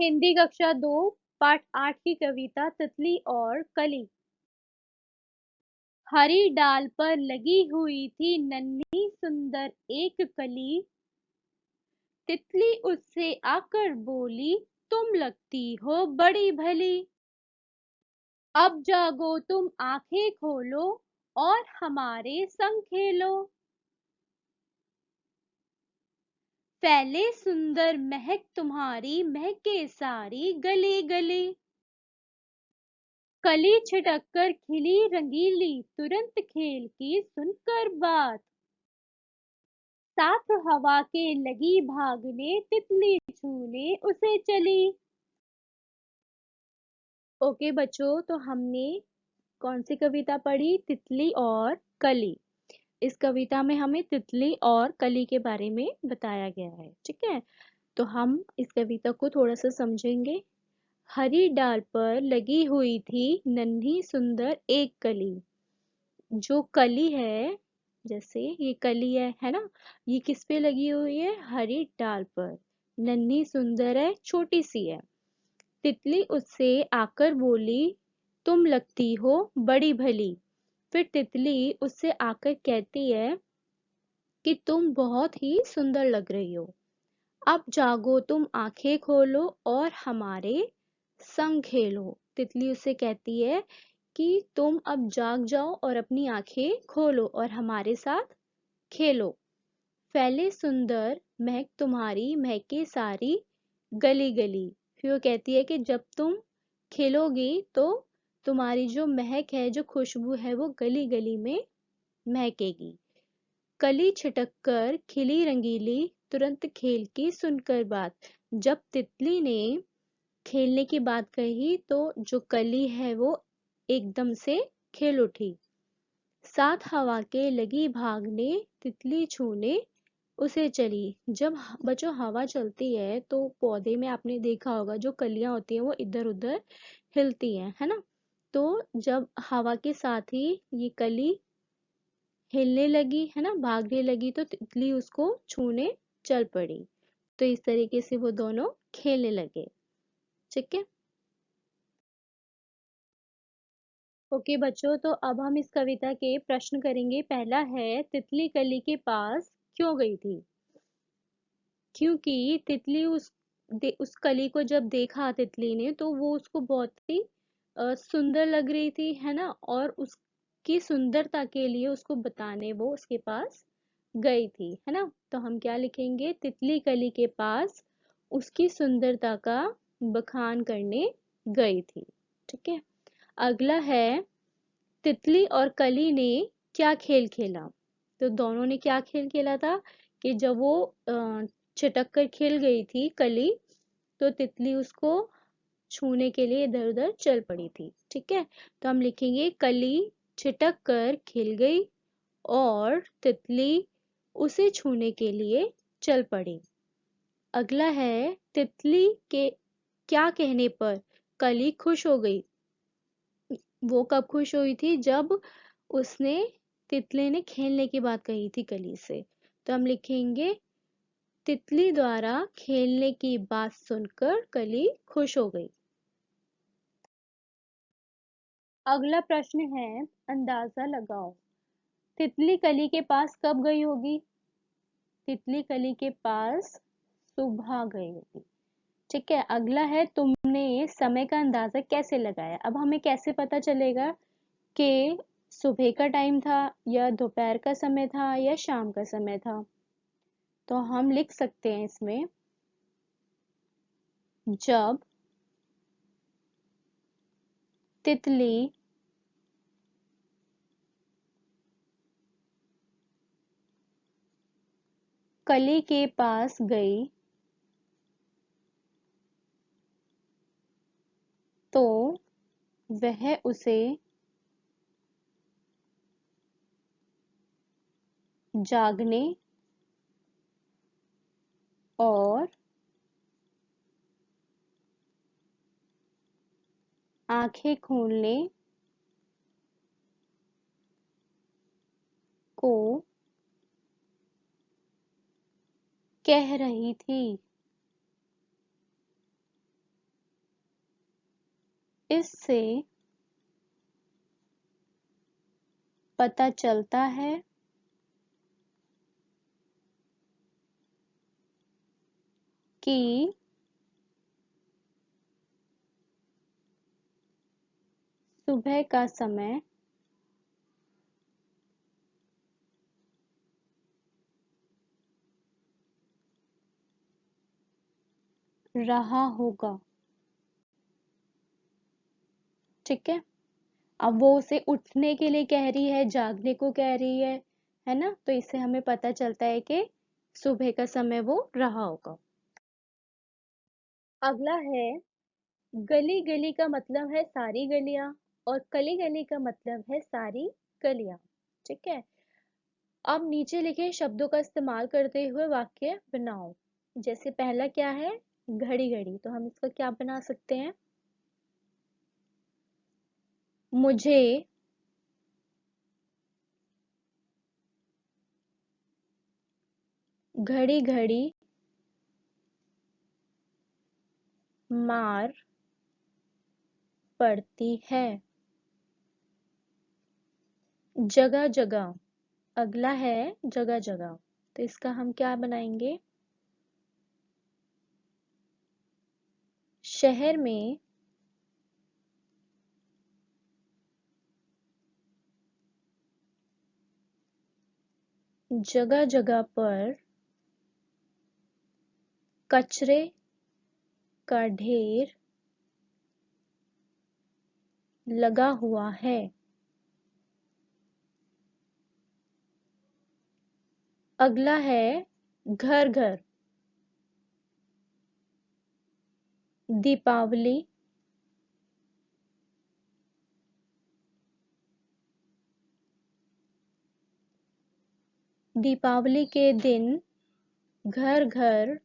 हिंदी कक्षा 2 पाठ 8 की कविता तितली और कली। हरी डाल पर लगी हुई थी नन्ही सुंदर एक कली। तितली उससे आकर बोली, तुम लगती हो बड़ी भली। अब जागो तुम आंखें खोलो और हमारे संग खेलो। फैले सुंदर महक तुम्हारी, महके सारी गली गली। कली छिटक कर खिली रंगीली, तुरंत खेल की सुनकर बात। साथ हवा के लगी भागने, तितली छूने उसे चली। ओके बच्चों, तो हमने कौन सी कविता पढ़ी? तितली और कली। इस कविता में हमें तितली और कली के बारे में बताया गया है। ठीक है, तो हम इस कविता को थोड़ा सा समझेंगे। हरी डाल पर लगी हुई थी नन्ही सुंदर एक कली। जो कली है, जैसे ये कली है ना, ये किस पे लगी हुई है? हरी डाल पर। नन्ही सुंदर है, छोटी सी है। तितली उससे आकर बोली, तुम लगती हो बड़ी भली। फिर तितली उससे आकर कहती है कि तुम बहुत ही सुंदर लग रही हो। अब जागो तुम आंखें खोलो और हमारे संग खेलो। तितली उससे कहती है कि तुम अब जाग जाओ और अपनी आंखें खोलो और हमारे साथ खेलो। फैले सुंदर महक तुम्हारी, महके सारी गली गली। फिर वो कहती है कि जब तुम खेलोगी तो तुम्हारी जो महक है, जो खुशबू है, वो गली गली में महकेगी। कली छिटक कर खिली रंगीली, तुरंत खेल की सुनकर बात। जब तितली ने खेलने की बात कही तो जो कली है वो एकदम से खेल उठी। साथ हवा के लगी भागने, तितली छूने उसे चली। जब बच्चों हवा चलती है तो पौधे में आपने देखा होगा जो कलियां होती हैं वो इधर उधर हिलती हैं, है ना। तो जब हवा के साथ ही ये कली हिलने लगी, है ना, भागने लगी, तो तितली उसको छूने चल पड़ी। तो इस तरीके से वो दोनों खेलने लगे। ठीक है। ओके बच्चों, तो अब हम इस कविता के प्रश्न करेंगे। पहला है, तितली कली के पास क्यों गई थी? क्योंकि तितली उस कली को जब देखा तितली ने तो वो उसको बहुत ही सुंदर लग रही थी, है ना, और उसकी सुंदरता के लिए उसको बताने वो उसके पास गई थी, है ना। तो हम क्या लिखेंगे? तितली कली के पास उसकी सुंदरता का बखान करने गई थी। ठीक है। अगला है, तितली और कली ने क्या खेल खेला? तो दोनों ने क्या खेल खेला था कि जब वो छिटक कर खेल गई थी कली, तो तितली उसको छूने के लिए इधर उधर चल पड़ी थी। ठीक है, तो हम लिखेंगे कली छिटक कर खेल गई और तितली उसे छूने के लिए चल पड़ी। अगला है, तितली के क्या कहने पर कली खुश हो गई? वो कब खुश हुई थी? जब उसने तितली ने खेलने की बात कही थी कली से। तो हम लिखेंगे तितली द्वारा खेलने की बात सुनकर कली खुश हो गई। अगला प्रश्न है, अंदाजा लगाओ। तितली कली के पास कब गई होगी? तितली कली के पास सुबह गई होगी। ठीक है। अगला है, तुमने समय का अंदाजा कैसे लगाया? अब हमें कैसे पता चलेगा कि सुबह का टाइम था या दोपहर का समय था या शाम का समय था? तो हम लिख सकते हैं इसमें, जब तितली कली के पास गई तो वह उसे जागने और आंखें खोलने को कह रही थी। इससे पता चलता है कि सुबह का समय रहा होगा। ठीक है, अब वो उसे उठने के लिए कह रही है, जागने को कह रही है ना? तो इससे हमें पता चलता है कि सुबह का समय वो रहा होगा। अगला है, गली गली का मतलब है सारी गलियां और कली गली का मतलब है सारी गलियां। ठीक है, अब नीचे लिखे शब्दों का इस्तेमाल करते हुए वाक्य बनाओ। जैसे पहला क्या है, घड़ी घड़ी, तो हम इसका क्या बना सकते हैं? मुझे घड़ी घड़ी मार पड़ती है। जगह जगह, अगला है जगह जगह, तो इसका हम क्या बनाएंगे? शहर में जगह जगह पर कचरे का ढेर लगा हुआ है। अगला है घर घर, दीपावली दीपावली के दिन घर घर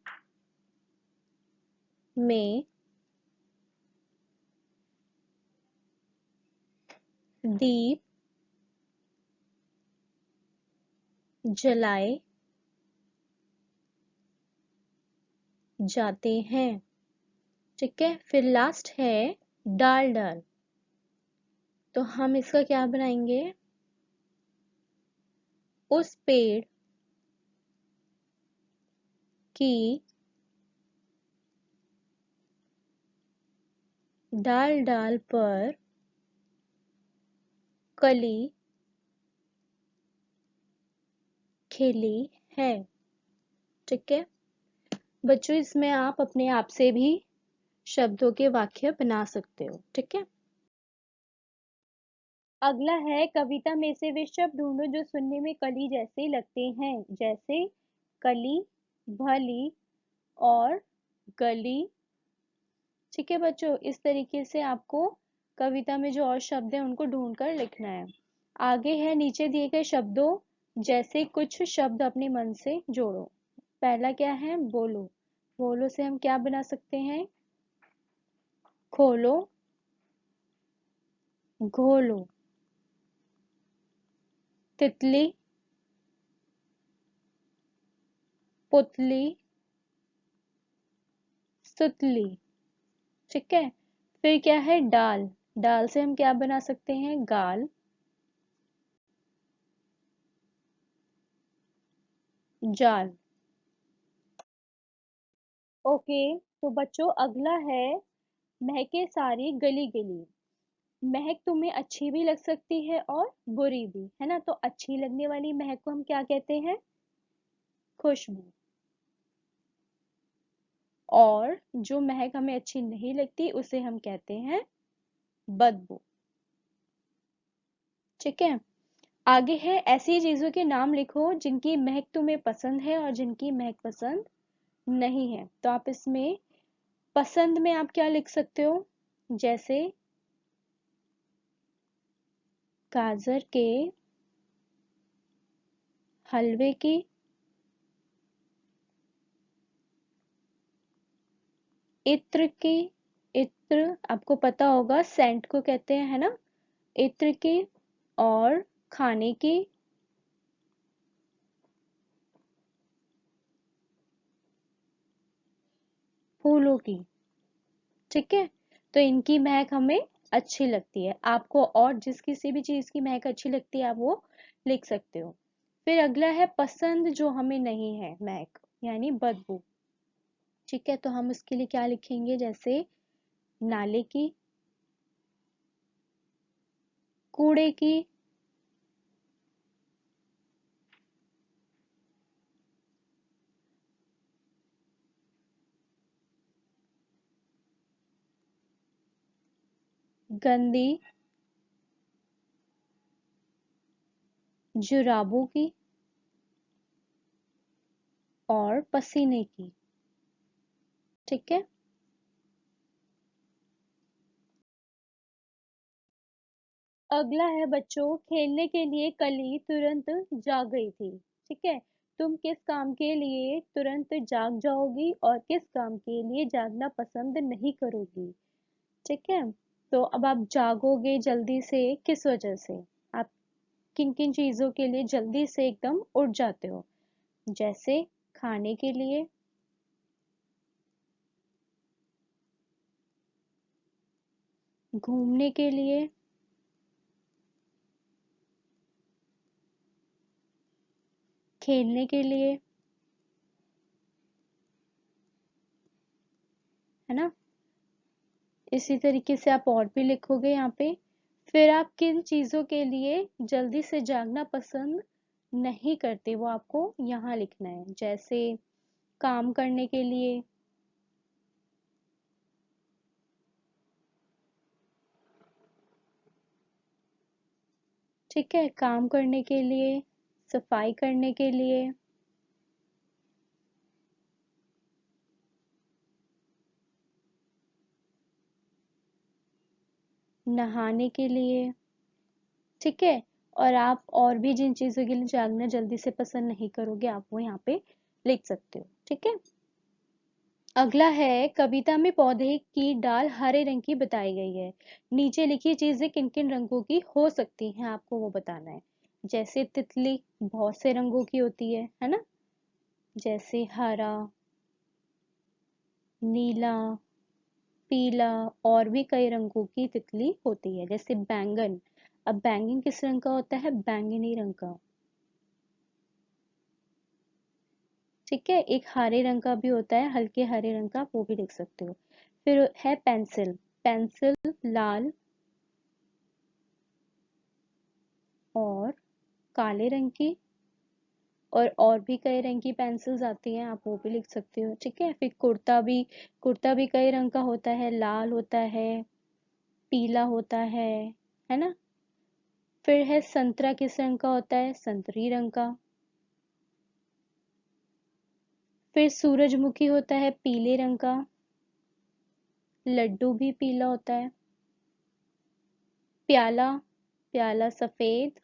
में दीप जलाए जाते हैं। ठीक है, फिर लास्ट है डाल डाल, तो हम इसका क्या बनाएंगे? उस पेड़ की डाल डाल पर कली खिली है। ठीक है बच्चों, इसमें आप अपने आप से भी शब्दों के वाक्य बना सकते हो। ठीक है, अगला है, कविता में से वे शब्द ढूंढो जो सुनने में कली जैसे लगते हैं। जैसे कली, भली और गली। ठीक है बच्चों, इस तरीके से आपको कविता में जो और शब्द हैं उनको ढूंढकर लिखना है। आगे है नीचे दिए गए शब्दों जैसे कुछ शब्द अपने मन से जोड़ो। पहला क्या है, बोलो। बोलो से हम क्या बना सकते हैं? खोलो, घोलो। तितली, पुतली, सुतली। ठीक है, फिर क्या है, डाल। डाल से हम क्या बना सकते हैं? गाल, जाल। ओके, तो बच्चों अगला है, महके सारी गली गली। महक तुम्हें अच्छी भी लग सकती है और बुरी भी, है ना? तो अच्छी लगने वाली महक को हम क्या कहते हैं? खुशबू। और जो महक हमें अच्छी नहीं लगती उसे हम कहते हैं बदबू। ठीक है, आगे है, ऐसी चीजों के नाम लिखो जिनकी महक तुम्हें पसंद है और जिनकी महक पसंद नहीं है। तो आप इसमें पसंद में आप क्या लिख सकते हो? जैसे गाजर के हलवे की, इत्र की, इत्र आपको पता होगा सेंट को कहते हैं, है ना? इत्र की, और खाने की, फूलों की। ठीक है, तो इनकी महक हमें अच्छी लगती है आपको, और जिस किसी भी चीज की महक अच्छी लगती है आप वो लिख सकते हो। फिर अगला है पसंद जो हमें नहीं है, महक यानी बदबू। ठीक है, तो हम उसके लिए क्या लिखेंगे, जैसे नाले की, कूड़े की, गंदी जुराबों की, और पसीने की। ठीक है, अगला है बच्चों, खेलने के लिए कली तुरंत जाग गई थी। ठीक है, तुम किस काम के लिए तुरंत जाग जाओगी और किस काम के लिए जागना पसंद नहीं करोगी। ठीक है, तो अब आप जागोगे जल्दी से किस वजह से, आप किन किन चीजों के लिए जल्दी से एकदम उठ जाते हो, जैसे खाने के लिए, घूमने के लिए, खेलने के लिए, है ना। इसी तरीके से आप और भी लिखोगे यहाँ पे। फिर आप किन चीजों के लिए जल्दी से जागना पसंद नहीं करते वो आपको यहाँ लिखना है, जैसे काम करने के लिए, ठीक है, काम करने के लिए, सफाई करने के लिए, नहाने के लिए। ठीक है, और आप और भी जिन चीजों के लिए जागना जल्दी से पसंद नहीं करोगे आप वो यहाँ पे लिख सकते हो। ठीक है, अगला है कविता में पौधे की डाल हरे रंग की बताई गई है, नीचे लिखी चीजें किन किन रंगों की हो सकती हैं आपको वो बताना है। जैसे तितली बहुत से रंगों की होती है ना, जैसे हरा, नीला, पीला, और भी कई रंगों की तितली होती है। जैसे बैंगन, अब बैंगन किस रंग का होता है, बैंगनी रंग का। ठीक है, एक हरे रंग का भी होता है, हल्के हरे रंग का, आप वो भी लिख सकते हो। फिर है पेंसिल, पेंसिल लाल और काले रंग की, और भी कई रंग की पेंसिल्स आती हैं, आप वो भी लिख सकते हो। ठीक है, फिर कुर्ता भी कई रंग का होता है, लाल होता है, पीला होता है ना। फिर है संतरा, किस रंग का होता है, संतरी रंग का। फिर सूरजमुखी होता है पीले रंग का, लड्डू भी पीला होता है। प्याला, प्याला सफेद,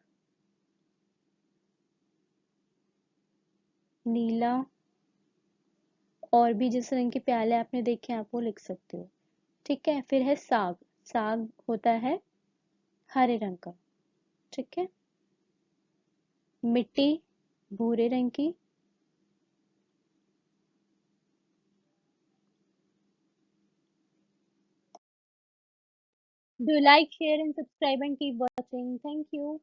नीला, और भी जिस रंग के प्याले आपने देखे आप वो लिख सकते हो। ठीक है, फिर है साग, साग होता है हरे रंग का। ठीक है, मिट्टी भूरे रंग की। Do like, share and subscribe and keep watching. Thank you.